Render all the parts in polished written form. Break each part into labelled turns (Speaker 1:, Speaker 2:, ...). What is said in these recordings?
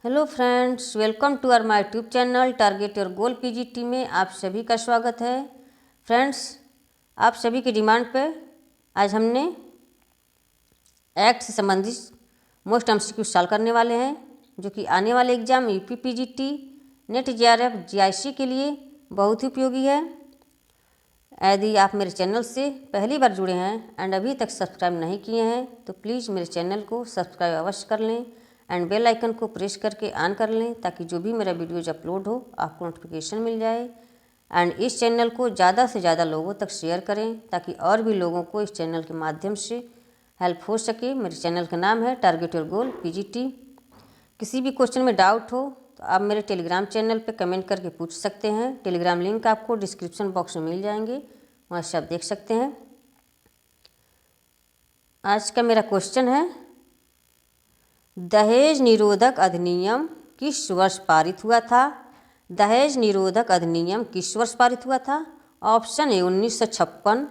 Speaker 1: Hello friends, welcome to our my YouTube channel target your goal PGT में आप सभी का स्वागत है। फ्रेंड्स, आप सभी की डिमांड पे आज हमने एक्ट से संबंधित मोस्ट एमसीक्यू सॉल्व करने वाले हैं, जो कि आने वाले exam UP PGT, net JRF, GIC के लिए बहुत ही उपयोगी है। यदि आप मेरे चैनल से पहली बार जुड़े हैं एंड अभी तक सब्सक्राइब नहीं किए हैं तो प्लीज़ मेरे चैनल को सब्सक्राइब अवश्य कर लें एंड बेल आइकन को प्रेस करके ऑन कर लें, ताकि जो भी मेरा वीडियोज अपलोड हो आपको नोटिफिकेशन मिल जाए। एंड इस चैनल को ज़्यादा से ज़्यादा लोगों तक शेयर करें, ताकि और भी लोगों को इस चैनल के माध्यम से हेल्प हो सके। मेरे चैनल का नाम है टारगेट योर गोल पीजीटी। किसी भी क्वेश्चन में डाउट हो तो आप मेरे टेलीग्राम चैनल पे कमेंट करके पूछ सकते हैं। टेलीग्राम लिंक आपको डिस्क्रिप्शन बॉक्स में मिल जाएंगे, वहाँ से आप देख सकते हैं। आज का मेरा क्वेश्चन है, दहेज निरोधक अधिनियम किस वर्ष पारित हुआ था? दहेज निरोधक अधिनियम किस वर्ष पारित हुआ था? Option A 1956,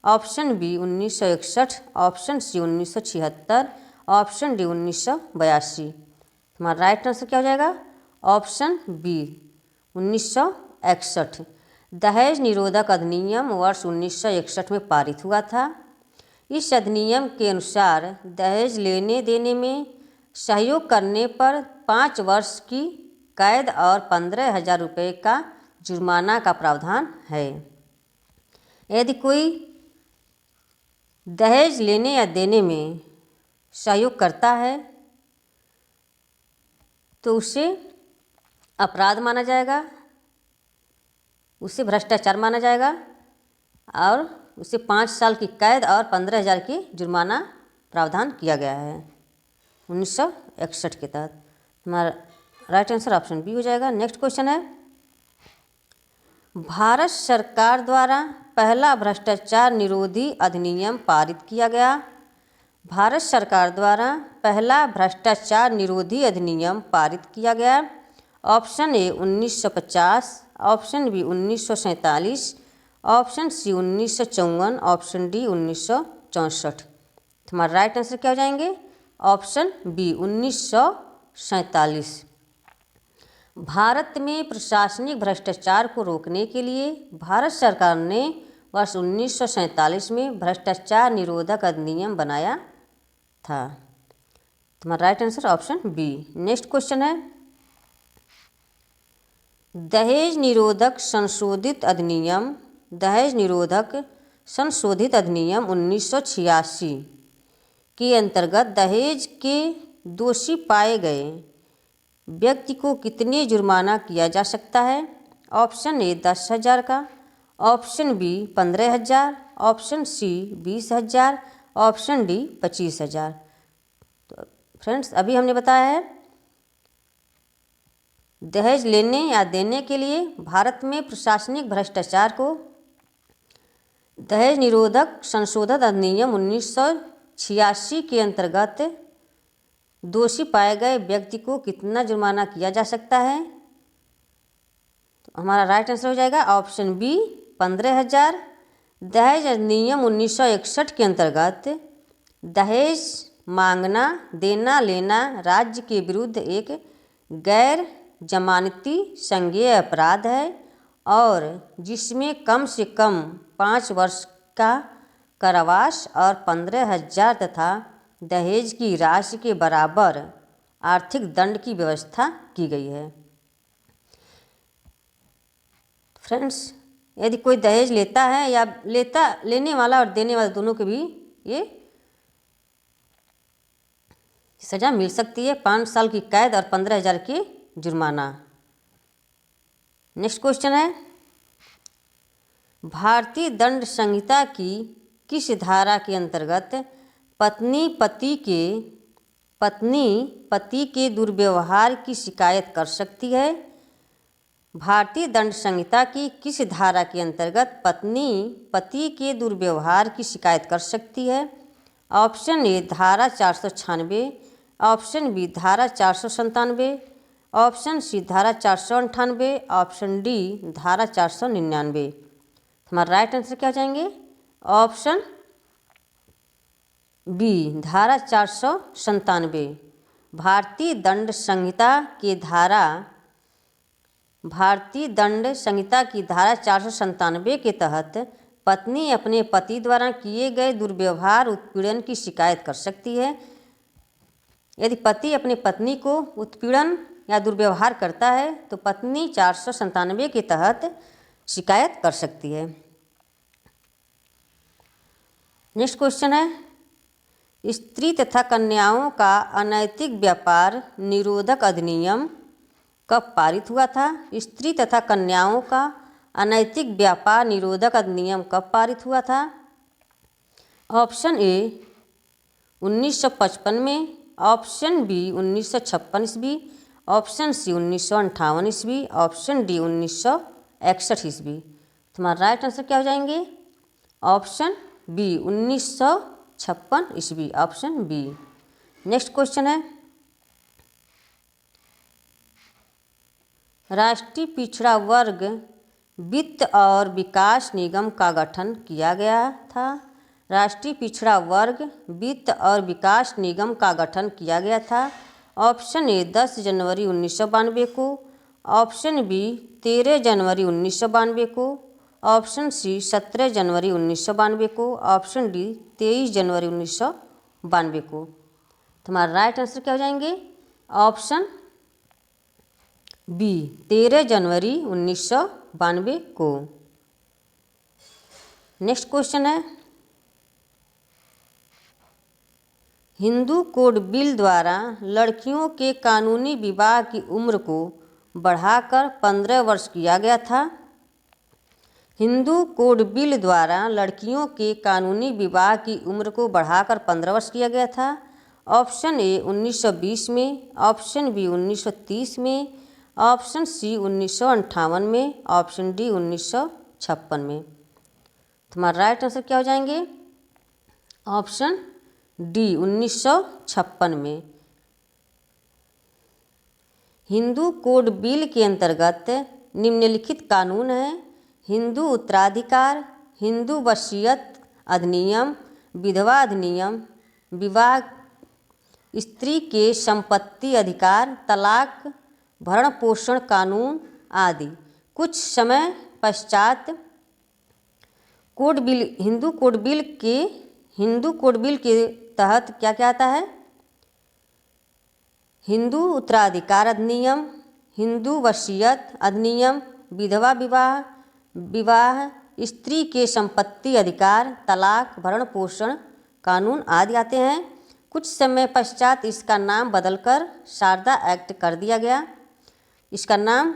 Speaker 1: option B 1961, option C 1976, option D 1982। हमारा राइट आंसर क्या हो जाएगा? Option B 1961। दहेज निरोधक अधिनियम वर्ष 1961 में पारित हुआ था। इस अधिनियम के अनुसार दहेज लेने देने में सहयोग करने पर 5 वर्ष की कैद और 15,000 रुपये का जुर्माना का प्रावधान है। यदि कोई दहेज लेने या देने में सहयोग करता है तो उसे अपराध माना जाएगा, उसे भ्रष्टाचार माना जाएगा और उसे 5 साल की कैद और 15,000 की जुर्माना प्रावधान किया गया है 1961 के तहत। हमारा राइट आंसर ऑप्शन बी हो जाएगा। नेक्स्ट क्वेश्चन है, भारत सरकार द्वारा पहला भ्रष्टाचार निरोधी अधिनियम पारित किया गया। भारत सरकार द्वारा पहला भ्रष्टाचार निरोधी अधिनियम पारित किया गया। Option A 1950, option B 1947, option C 1954, option D 1964। हमारा राइट आंसर क्या हो जाएंगे? Option B 1947। भारत में प्रशासनिक भ्रष्टाचार को रोकने के लिए भारत सरकार ने वर्ष 1947 में भ्रष्टाचार निरोधक अधिनियम बनाया था। तुम्हारा right answer option B. Next question है, दहेज निरोधक संशोधित अधिनियम, दहेज निरोधक संशोधित अधिनियम 1986 के अंतर्गत दहेज के दोषी पाए गए व्यक्ति को कितने जुर्माना किया जा सकता है? ऑप्शन ए 10,000 का, option B 15,000, option C 20,000, option D 25,000। तो फ्रेंड्स, अभी हमने बताया है दहेज लेने या देने के लिए भारत में प्रशासनिक भ्रष्टाचार को दहेज निरोधक संशोधन अधिनियम 1986 के अंतर्गत दोषी पाए गए व्यक्ति को कितना जुर्माना किया जा सकता है? तो हमारा राइट आंसर हो जाएगा ऑप्शन बी 15,000। दहेज अधिनियम 1961 के अंतर्गत दहेज मांगना, देना, लेना राज्य के विरुद्ध एक गैर जमानती संज्ञेय अपराध है और जिसमें कम से कम 5 वर्ष का कारावास और 15,000 तथा दहेज की राशि के बराबर आर्थिक दंड की व्यवस्था की गई है। फ्रेंड्स, यदि कोई दहेज लेता है या लेने वाला और देने वाला दोनों के भी ये सज़ा मिल सकती है, 5 साल की कैद और 15,000 की जुर्माना। नेक्स्ट क्वेश्चन है, भारतीय दंड संहिता की किस धारा के अंतर्गत पत्नी पति के दुर्व्यवहार की शिकायत कर सकती है? भारतीय दंड संहिता की किस धारा के अंतर्गत पत्नी पति के दुर्व्यवहार की शिकायत कर सकती है? ऑप्शन ए धारा 496, ऑप्शन बी धारा 497, ऑप्शन सी धारा 498, ऑप्शन डी धारा 499। हमारा राइट आंसर क्या हो जाएंगे? ऑप्शन बी धारा 497। भारतीय दंड संहिता की धारा 497 के तहत पत्नी अपने पति द्वारा किए गए दुर्व्यवहार उत्पीड़न की शिकायत कर सकती है। यदि पति अपने पत्नी को उत्पीड़न या दुर्व्यवहार करता है तो पत्नी 497 के तहत शिकायत कर सकती है। नेक्स्ट क्वेश्चन है, स्त्री तथा कन्याओं का अनैतिक व्यापार निरोधक अधिनियम कब पारित हुआ था? स्त्री तथा कन्याओं का अनैतिक व्यापार निरोधक अधिनियम कब पारित हुआ था? ऑप्शन ए 1955 में, ऑप्शन बी 1956 ईस्वी, ऑप्शन सी 1958 ईस्वी, ऑप्शन डी 1961 ईस्वी। तुम्हारा राइट आंसर क्या हो जाएंगे? ऑप्शन बी 1956 ईस्वी, ऑप्शन बी। नेक्स्ट क्वेश्चन है, राष्ट्रीय पिछड़ा वर्ग वित्त और विकास निगम का गठन किया गया था। राष्ट्रीय पिछड़ा वर्ग वित्त और विकास निगम का गठन किया गया था। ऑप्शन ए 10 जनवरी 1992 को, ऑप्शन बी 13 जनवरी 1992 को, ऑप्शन सी 17 जनवरी 1992 को, ऑप्शन डी 23 जनवरी 1992 को। तुम्हारा राइट आंसर क्या हो जाएंगे? ऑप्शन बी 13 जनवरी 1992 को। नेक्स्ट क्वेश्चन है, हिंदू कोड बिल द्वारा लड़कियों के कानूनी विवाह की उम्र को बढ़ाकर 15 वर्ष किया गया था। हिंदू कोड बिल द्वारा लड़कियों के कानूनी विवाह की उम्र को बढ़ाकर 15 वर्ष किया गया था। ऑप्शन ए 1920 में, ऑप्शन बी 1930 में, ऑप्शन सी 1958 में, ऑप्शन डी 1956 में। तुम्हारा राइट आंसर क्या हो जाएंगे? ऑप्शन डी 1956 में। हिंदू कोड बिल के अंतर्गत निम्नलिखित कानून हैं: हिंदू उत्तराधिकार, हिंदू वसीयत अधिनियम, विधवा अधिनियम, विवाह, स्त्री के संपत्ति अधिकार, तलाक, भरण पोषण कानून आदि। कुछ समय पश्चात हिंदू कोड बिल के तहत क्या क्या आता है? हिंदू उत्तराधिकार अधिनियम, हिंदू वसीयत अधिनियम, विधवा विवाह, स्त्री के संपत्ति अधिकार, तलाक, भरण पोषण कानून आदि आते हैं। कुछ समय पश्चात इसका नाम बदलकर शारदा एक्ट कर दिया गया। इसका नाम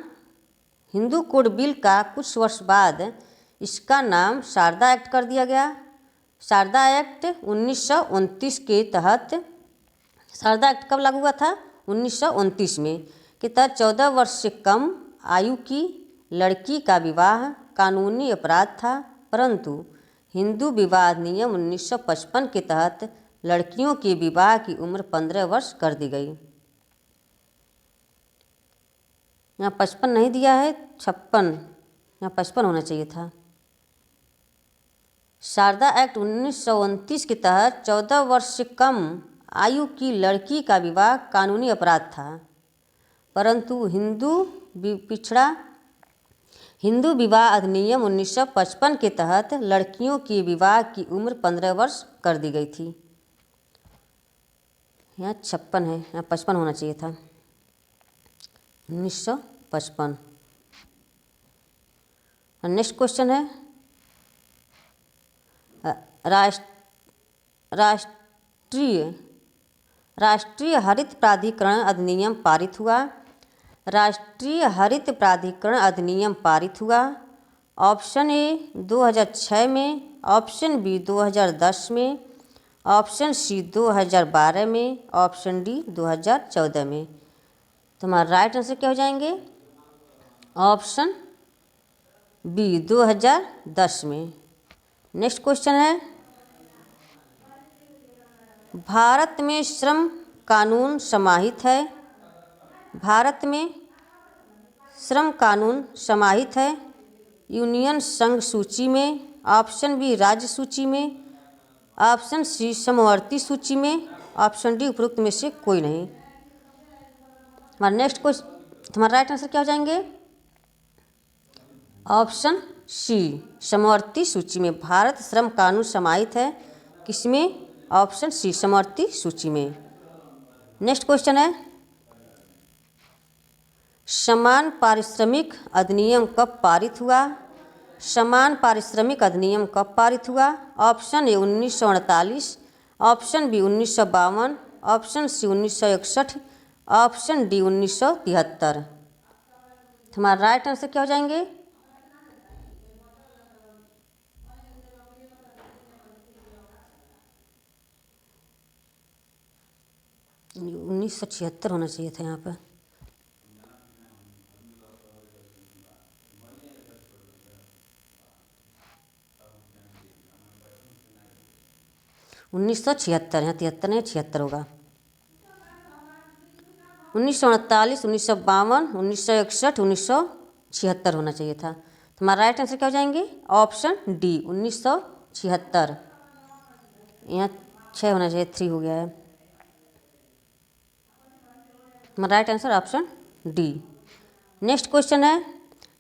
Speaker 1: हिंदू कोड बिल का कुछ वर्ष बाद इसका नाम शारदा एक्ट कर दिया गया। शारदा एक्ट 1929 के तहत, शारदा एक्ट कब लागू हुआ था? 1929 में, के तहत 14 वर्ष से कम आयु की लड़की का विवाह कानूनी अपराध था, परंतु हिंदू विवाह अधिनियम 1955 के तहत लड़कियों के विवाह की उम्र 15 वर्ष कर दी गई। यहाँ 55 नहीं दिया है, 56, यहाँ 55 होना चाहिए था। शारदा एक्ट 1929 के तहत 14 वर्ष से कम आयु की लड़की का विवाह कानूनी अपराध था, परंतु हिंदू विवाह अधिनियम 1955 के तहत लड़कियों के विवाह की उम्र 15 वर्ष कर दी गई थी। यहाँ 56 है, यहाँ 55 होना चाहिए था, 1955। नेक्स्ट क्वेश्चन है, राष्ट्रीय हरित प्राधिकरण अधिनियम पारित हुआ। राष्ट्रीय हरित प्राधिकरण अधिनियम पारित हुआ। ऑप्शन ए 2006 में, ऑप्शन बी 2010 में, ऑप्शन सी 2012 में, ऑप्शन डी 2014 में। तुम्हारा राइट आंसर क्या हो जाएंगे? ऑप्शन बी 2010 में। नेक्स्ट क्वेश्चन है, भारत में श्रम कानून समाहित है। भारत में श्रम कानून समाहित है यूनियन संघ सूची में, ऑप्शन बी राज्य सूची में, ऑप्शन सी समवर्ती सूची में, ऑप्शन डी उपरोक्त में से कोई नहीं। हमारा नेक्स्ट क्वेश्चन, तुम्हारा राइट आंसर क्या हो जाएंगे? ऑप्शन सी, समवर्ती सूची में। भारत श्रम कानून समाहित है किसमें? ऑप्शन सी, समवर्ती सूची में। नेक्स्ट क्वेश्चन है, समान पारिश्रमिक अधिनियम कब पारित हुआ? समान पारिश्रमिक अधिनियम कब पारित हुआ? Option A 1948, option B 1952, option C 1961, option D 1973। तुम्हारा राइट आंसर क्या हो जाएंगे? 1976 होना चाहिए था यहाँ पर। उन्नीस सौ छिहत्तर, यहाँ 73 नहीं 76 होगा। 1948, 1952, 1961, 1976 होना चाहिए था। तुम्हारा राइट आंसर क्या हो जाएंगे? Option D 1976। यहाँ 6 होना चाहिए, 3 हो गया है। तुम्हारा right answer option D. Next question है,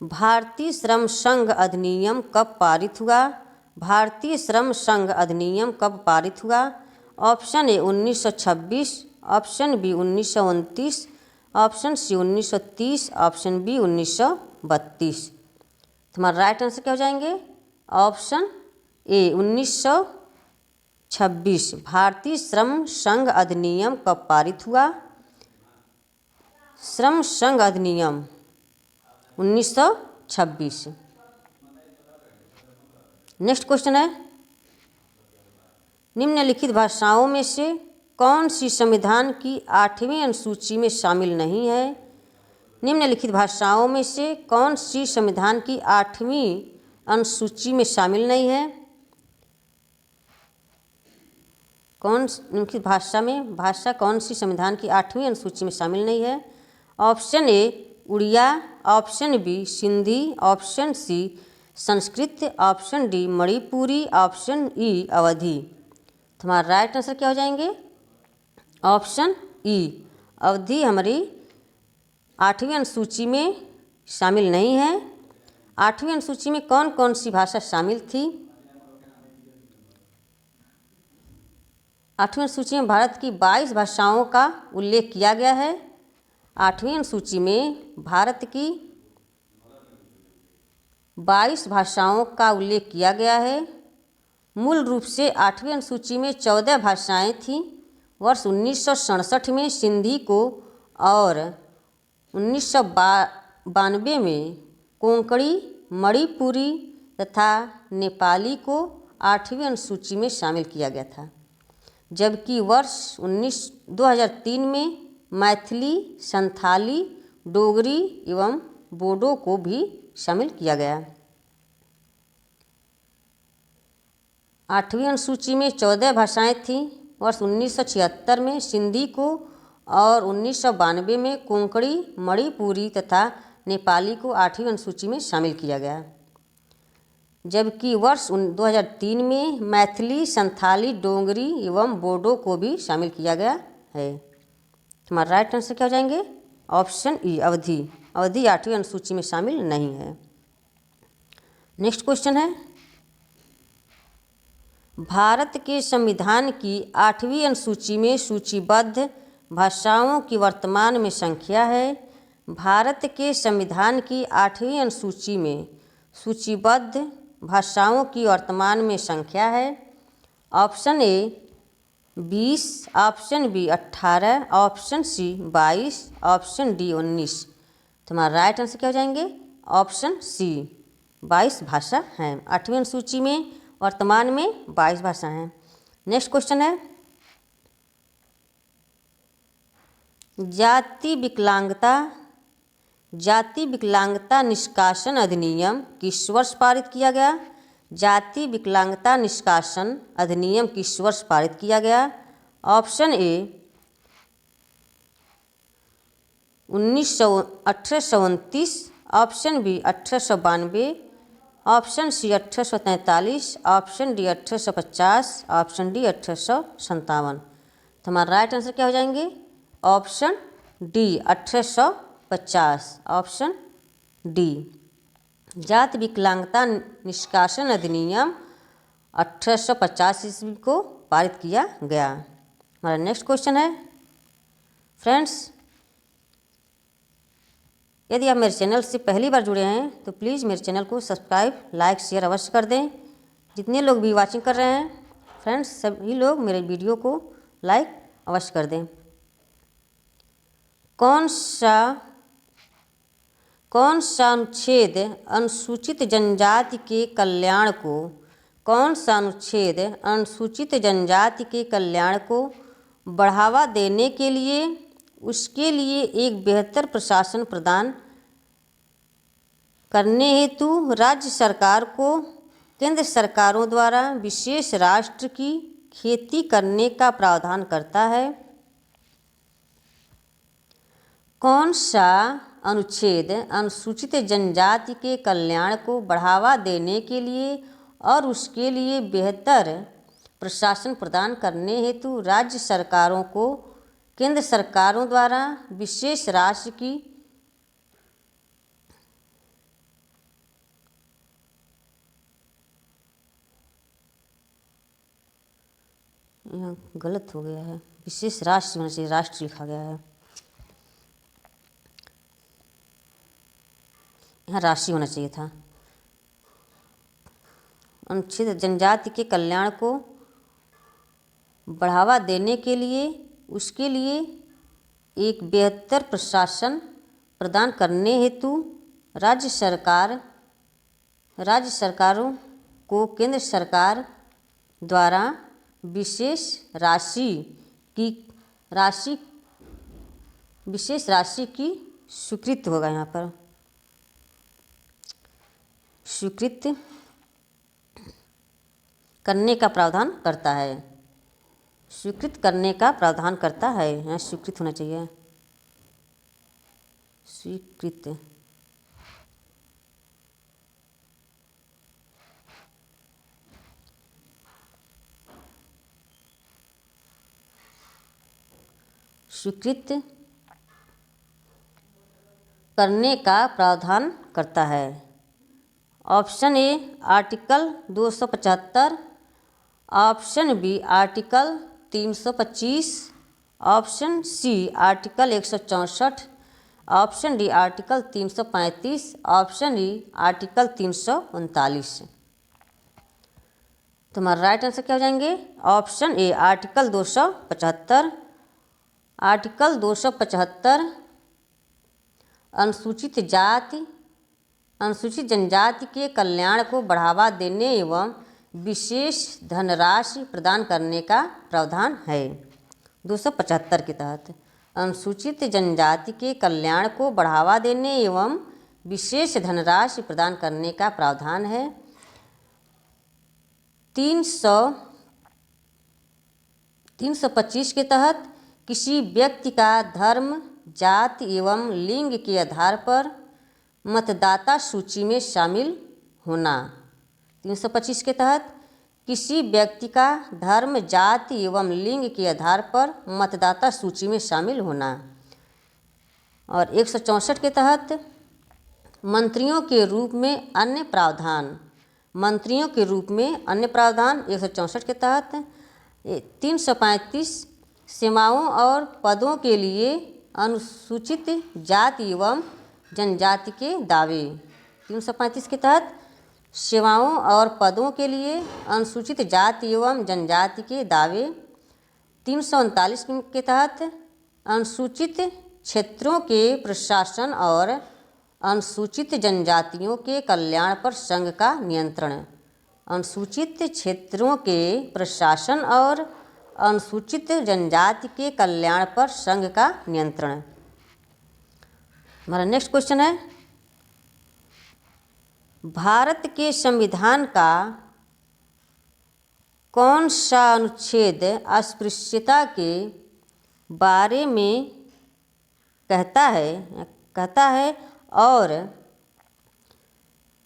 Speaker 1: भारतीय श्रम संघ अधिनियम कब पारित हुआ? भारतीय श्रम संघ अधिनियम कब पारित हुआ? Option A 1926, option B 1929, option C 1930, option B 1932। तुम्हारा राइट आंसर क्या हो जाएंगे? Option A 1926। भारतीय श्रम संघ अधिनियम कब पारित हुआ? श्रम संघ अधिनियम 1926। नेक्स्ट क्वेश्चन है, निम्नलिखित भाषाओं में से कौन सी संविधान की 8वीं अनुसूची में शामिल नहीं है? निम्नलिखित भाषाओं में से कौन सी संविधान की 8वीं अनुसूची में शामिल नहीं है? निम्नलिखित भाषा कौन सी संविधान की 8वीं अनुसूची में शामिल नहीं है? Option A Odia, option B Sindhi, option C Sanskrit, option D Manipuri, option E Awadhi. तुम्हारा राइट आंसर क्या हो जाएंगे? ऑप्शन ई अवधी हमारी 8वीं अनुसूची में शामिल नहीं है। 8वीं अनुसूची में कौन कौन सी भाषा शामिल थी? 8वीं अनुसूची में भारत की 22 भाषाओं का उल्लेख किया गया है। 8वीं अनुसूची में भारत की 22 भाषाओं का उल्लेख किया गया है। मूल रूप से 8वीं अनुसूची में 14 भाषाएं थीं। वर्ष 1967 में सिंधी को और 1992 में कोंकणी, मणिपुरी तथा नेपाली को 8वीं अनुसूची में शामिल किया गया था, जबकि वर्ष 2003 में मैथिली, संथाली, डोगरी एवं बोडो को भी शामिल किया गया। 8वीं अनुसूची में 14 भाषाएं थीं। वर्ष 1976 में सिंधी को और 1992 में कोंकणी, मणिपुरी तथा नेपाली को 8वीं अनुसूची में शामिल किया गया, जबकि वर्ष 2003 में मैथिली, संथाली, डोगरी एवं बोडो को भी शामिल किया गया है। तुम्हारा राइट आंसर क्या हो जाएंगे? ऑप्शन ई अवधी। अवधी 8वीं अनुसूची में शामिल नहीं है। नेक्स्ट क्वेश्चन है, भारत के संविधान की 8वीं अनुसूची में सूचीबद्ध भाषाओं की वर्तमान में संख्या है। भारत के संविधान की 8वीं अनुसूची में सूचीबद्ध भाषाओं की वर्तमान में संख्या है। Option A 20, option B 18, option C 22, option D 19। तुम्हारा राइट आंसर क्या हो जाएंगे? ऑप्शन सी 22 भाषा हैं। 8वीं अनुसूची में वर्तमान में 22 भाषा हैं। नेक्स्ट क्वेश्चन है, जाति विकलांगता निष्कासन अधिनियम किस वर्ष पारित किया गया? जाति विकलांगता निष्कासन अधिनियम किस वर्ष पारित किया गया? Option A 1829, option B 1892, option C 1843, option D 1850, option D 1857। तो हमारा राइट आंसर क्या हो जाएंगे? Option D 1850, option D. जाति विकलांगता निष्कासन अधिनियम 1850 ईस्वी को पारित किया गया। हमारा नेक्स्ट क्वेश्चन है फ्रेंड्स, यदि आप मेरे चैनल से पहली बार जुड़े हैं तो प्लीज़ मेरे चैनल को सब्सक्राइब, लाइक, शेयर अवश्य कर दें। जितने लोग भी वाचिंग कर रहे हैं फ्रेंड्स, सभी लोग मेरे वीडियो को लाइक अवश्य कर दें। कौन सा अनुच्छेद अनुसूचित जनजाति के कल्याण को बढ़ावा देने के लिए उसके लिए एक बेहतर प्रशासन प्रदान करने हेतु राज्य सरकार को केंद्र सरकारों द्वारा विशेष राष्ट्र की खेती करने का प्रावधान करता है? कौन सा अनुच्छेद अनुसूचित जनजाति के कल्याण को बढ़ावा देने के लिए और उसके लिए बेहतर प्रशासन प्रदान करने हेतु राज्य सरकारों को केंद्र सरकारों द्वारा विशेष राशि की यहाँ गलत हो गया है, विशेष राशि होना चाहिए, राष्ट्र लिखा गया है, यहाँ राशि होना चाहिए था। अनुच्छेद जनजाति के कल्याण को बढ़ावा देने के लिए उसके लिए एक बेहतर प्रशासन प्रदान करने हेतु राज्य सरकारों को केंद्र सरकार द्वारा विशेष राशि की स्वीकृत होगा, यहाँ पर स्वीकृत करने का प्रावधान करता है, स्वीकृत करने का प्रावधान करता है, यहाँ स्वीकृत होना चाहिए, स्वीकृत। स्वीकृत करने का प्रावधान करता है। Option A article 275, option B article 325, option C article 164, option D article 335, option E article 339। तो हमारा राइट आंसर क्या हो जाएंगे? Option A article 275। आर्टिकल 275 अनुसूचित जनजाति के कल्याण को बढ़ावा देने एवं विशेष धनराशि प्रदान करने का प्रावधान है। 275 के तहत अनुसूचित जनजाति के कल्याण को बढ़ावा देने एवं विशेष धनराशि प्रदान करने का प्रावधान है। 325 के तहत किसी व्यक्ति का धर्म, जाति एवं लिंग के आधार पर मतदाता सूची में शामिल होना। 325 के तहत किसी व्यक्ति का धर्म, जाति एवं लिंग के आधार पर मतदाता सूची में शामिल होना। और 164 के तहत मंत्रियों के रूप में अन्य प्रावधान। 164 के तहत 335 सेवाओं और पदों के लिए अनुसूचित जाति एवं जनजाति के दावे। 335 के तहत सेवाओं और पदों के लिए अनुसूचित जाति एवं जनजाति के दावे। 339 के तहत अनुसूचित क्षेत्रों के प्रशासन और अनुसूचित जनजातियों के कल्याण पर संघ का नियंत्रण। अनुसूचित क्षेत्रों के प्रशासन और अनुसूचित जनजाति के कल्याण पर संघ का नियंत्रण। हमारा नेक्स्ट क्वेश्चन है, भारत के संविधान का कौन सा अनुच्छेद अस्पृश्यता के बारे में कहता है और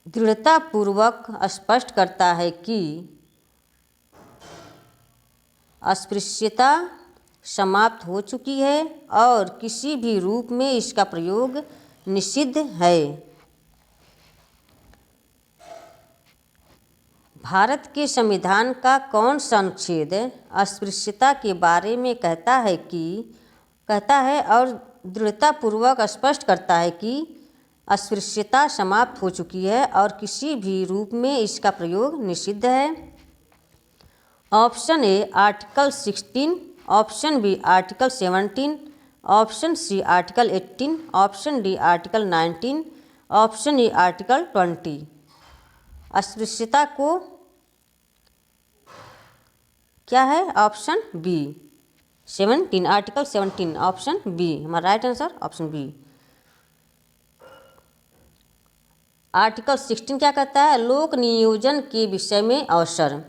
Speaker 1: दृढ़तापूर्वक स्पष्ट करता है कि अस्पृश्यता समाप्त हो चुकी है और किसी भी रूप में इसका प्रयोग निषिद्ध है। भारत के संविधान का कौन सा अनुच्छेद अस्पृश्यता के बारे में कहता है और दृढ़तापूर्वक स्पष्ट करता है कि अस्पृश्यता समाप्त हो चुकी है और किसी भी रूप में इसका प्रयोग निषिद्ध है? Option A article 16, option B article 17, option C article 18, option D article 19, option E article 20। अस्पृश्यता को क्या है? Option B 17, article 17, option B हमारा right answer, option B. Article 16 क्या कहता है? लोक नियोजन के विषय में अवसर।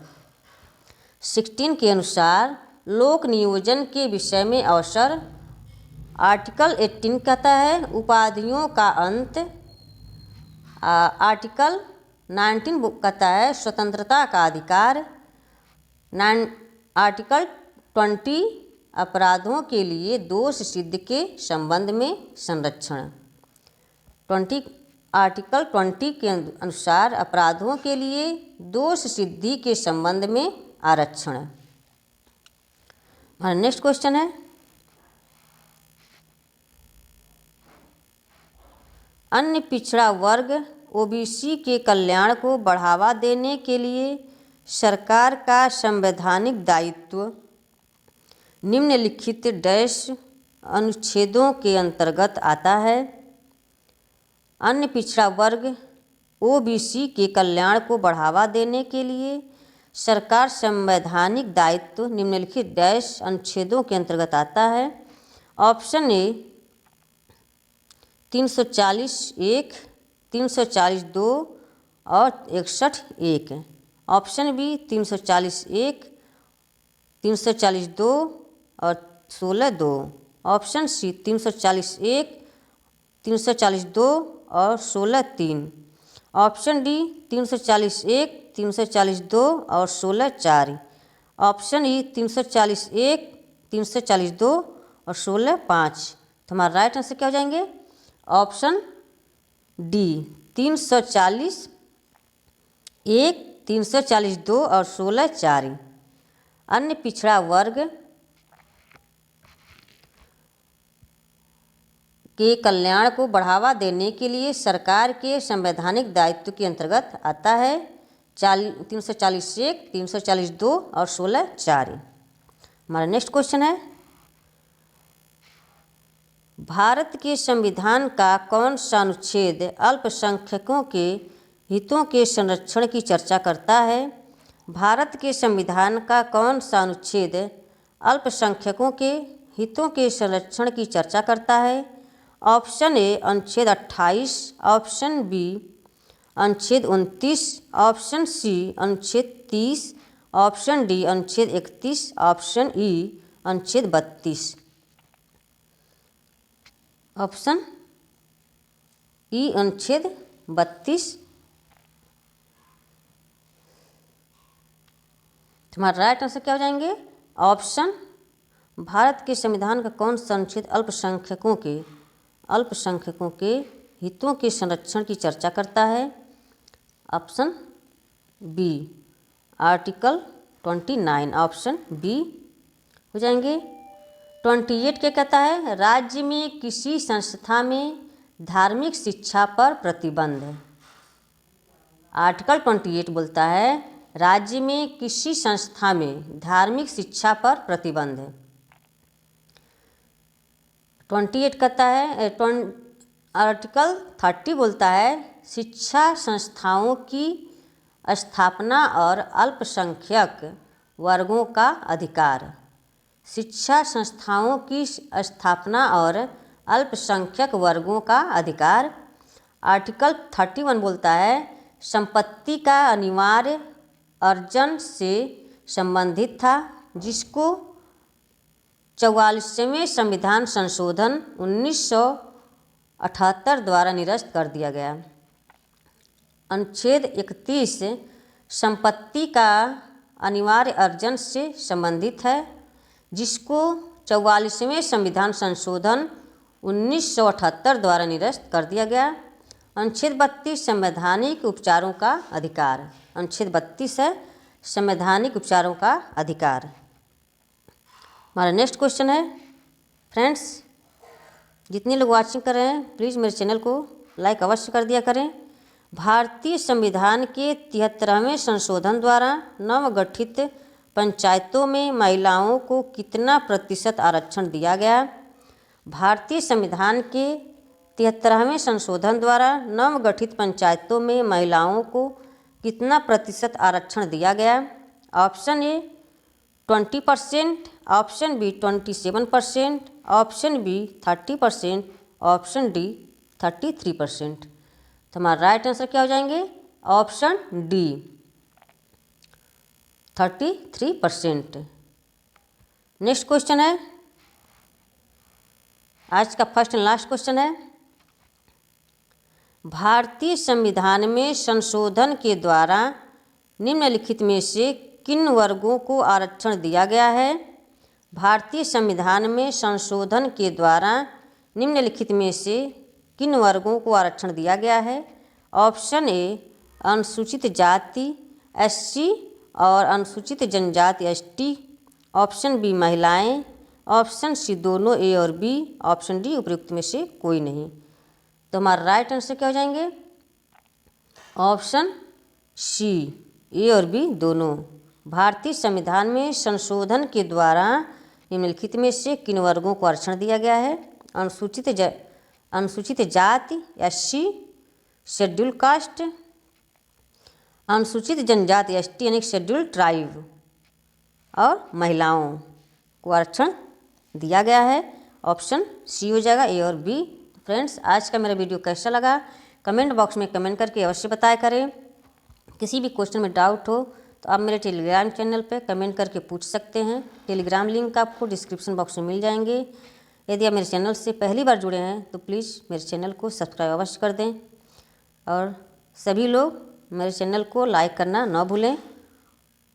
Speaker 1: 16 के अनुसार लोक नियोजन के विषय में अवसर। आर्टिकल 18 कहता है उपाधियों का अंत। आर्टिकल 19 कहता है स्वतंत्रता का अधिकार। आर्टिकल 20 अपराधों के लिए दोष सिद्ध के संबंध में संरक्षण। आर्टिकल 20 के अनुसार अपराधों के लिए दोष सिद्धि के संबंध में आरक्षण। हमारा नेक्स्ट क्वेश्चन है, अन्य पिछड़ा वर्ग ओबीसी के कल्याण को बढ़ावा देने के लिए सरकार का संवैधानिक दायित्व निम्नलिखित डैश अनुच्छेदों के अंतर्गत आता है? अन्य पिछड़ा वर्ग ओबीसी के कल्याण को बढ़ावा देने के लिए सरकार संवैधानिक दायित्व निम्नलिखित डैश अनुच्छेदों के अंतर्गत आता है? ऑप्शन ए 340(1), 340(2) और 61(1), ऑप्शन बी 340(1), 340(2) और 16(2), ऑप्शन सी 341, 342 और 16(3), ऑप्शन डी 341, 342 और 16(4), ऑप्शन ई 341, 342 और 16(5). तो हमारा राइट आंसर क्या हो जाएंगे? ऑप्शन डी 340(1), 342 और 16(4). अन्य पिछड़ा वर्ग के कल्याण को बढ़ावा देने के लिए सरकार के संवैधानिक दायित्व के अंतर्गत आता है 341, 342 और 16(4). हमारा नेक्स्ट क्वेश्चन है, भारत के संविधान का कौन सा अनुच्छेद अल्पसंख्यकों के हितों के संरक्षण की चर्चा करता है? भारत के संविधान का कौन सा अनुच्छेद अल्पसंख्यकों के हितों के संरक्षण की चर्चा करता है? ऑप्शन ए अनुच्छेद 28, ऑप्शन बी अनुच्छेद 29, ऑप्शन सी अनुच्छेद 30, ऑप्शन डी अनुच्छेद 31, ऑप्शन ई अनुच्छेद 32। ऑप्शन ई अनुच्छेद 32। हमारा राइट आंसर क्या हो जाएंगे? ऑप्शन भारत के संविधान का कौन सा अनुच्छेद अल्पसंख्यकों के हितों के संरक्षण की चर्चा करता है? Option B article 29, option B हो जाएंगे। 28 क्या कहता है? राज्य में किसी संस्था में धार्मिक शिक्षा पर प्रतिबंध। आर्टिकल 28 बोलता है राज्य में किसी संस्था में धार्मिक शिक्षा पर प्रतिबंध। 28 कहता है आर्टिकल 30 बोलता है शिक्षा संस्थाओं की स्थापना और अल्पसंख्यक वर्गों का अधिकार। शिक्षा संस्थाओं की स्थापना और अल्पसंख्यक वर्गों का अधिकार। आर्टिकल 31 बोलता है संपत्ति का अनिवार्य अर्जन से संबंधित था, जिसको 44वें संविधान संशोधन 1978 द्वारा निरस्त कर दिया गया। अनुच्छेद 31 संपत्ति का अनिवार्य अर्जन से संबंधित है, जिसको 44वें संविधान संशोधन 1978 द्वारा निरस्त कर दिया गया। अनुच्छेद 32 संवैधानिक उपचारों का अधिकार। अनुच्छेद 32 है संवैधानिक उपचारों का अधिकार। हमारा नेक्स्ट क्वेश्चन है फ्रेंड्स, जितने लोग वाचिंग कर रहे हैं प्लीज़ मेरे चैनल को लाइक अवश्य कर दिया करें। भारतीय संविधान के 73वें संशोधन द्वारा नवगठित पंचायतों में महिलाओं को कितना प्रतिशत आरक्षण दिया गया? भारतीय संविधान के 73वें संशोधन द्वारा नवगठित पंचायतों में महिलाओं को कितना प्रतिशत आरक्षण दिया गया? Option A 20%, option B 27%, option B 30%, option D 33%। तो हमारा राइट आंसर क्या हो जाएंगे? Option D 33%। नेक्स्ट क्वेश्चन है, आज का फर्स्ट एंड लास्ट क्वेश्चन है, भारतीय संविधान में संशोधन के द्वारा निम्नलिखित में से किन वर्गों को आरक्षण दिया गया है? भारतीय संविधान में संशोधन के द्वारा निम्नलिखित में से किन वर्गों को आरक्षण दिया गया है? ऑप्शन ए अनुसूचित जाति एससी और अनुसूचित जनजाति एसटी, ऑप्शन बी महिलाएं, ऑप्शन सी दोनों ए और बी, ऑप्शन डी उपयुक्त में से कोई नहीं। तो हमारा राइट आंसर क्या हो जाएंगे? ऑप्शन सी ए और बी दोनों। भारतीय संविधान में संशोधन के द्वारा निम्नलिखित में से किन वर्गों को आरक्षण दिया गया है? अनुसूचित जाति एससी, शेड्यूल कास्ट, अनुसूचित जनजाति एसटी यानी शेड्यूल ट्राइब, और महिलाओं को आरक्षण दिया गया है। ऑप्शन सी हो जाएगा, ए और बी। फ्रेंड्स, आज का मेरा वीडियो कैसा लगा कमेंट बॉक्स में कमेंट करके अवश्य बताया करें। किसी भी क्वेश्चन में डाउट हो तो आप मेरे टेलीग्राम चैनल पे कमेंट करके पूछ सकते हैं। टेलीग्राम लिंक आपको डिस्क्रिप्शन बॉक्स में मिल जाएंगे। यदि आप मेरे चैनल से पहली बार जुड़े हैं तो प्लीज़ मेरे चैनल को सब्सक्राइब अवश्य कर दें, और सभी लोग मेरे चैनल को लाइक करना न भूलें।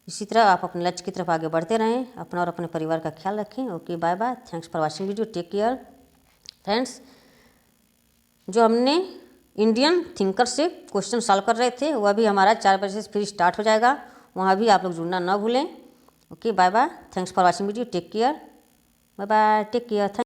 Speaker 1: इसी तरह आप अपने लक्ष्य की तरफ आगे बढ़ते रहें। अपना और अपने परिवार का ख्याल रखें। Okay, bye bye, thanks for watching video, take care. Friends, जो हमने इंडियन थिंकर से क्वेश्चन सॉल्व कर रहे थे वह भी हमारा 4 बजे से फिर स्टार्ट हो जाएगा, वहाँ भी आप लोग जुड़ना न भूलें। Okay, bye bye, thanks for watching video, take care, bye bye, take care.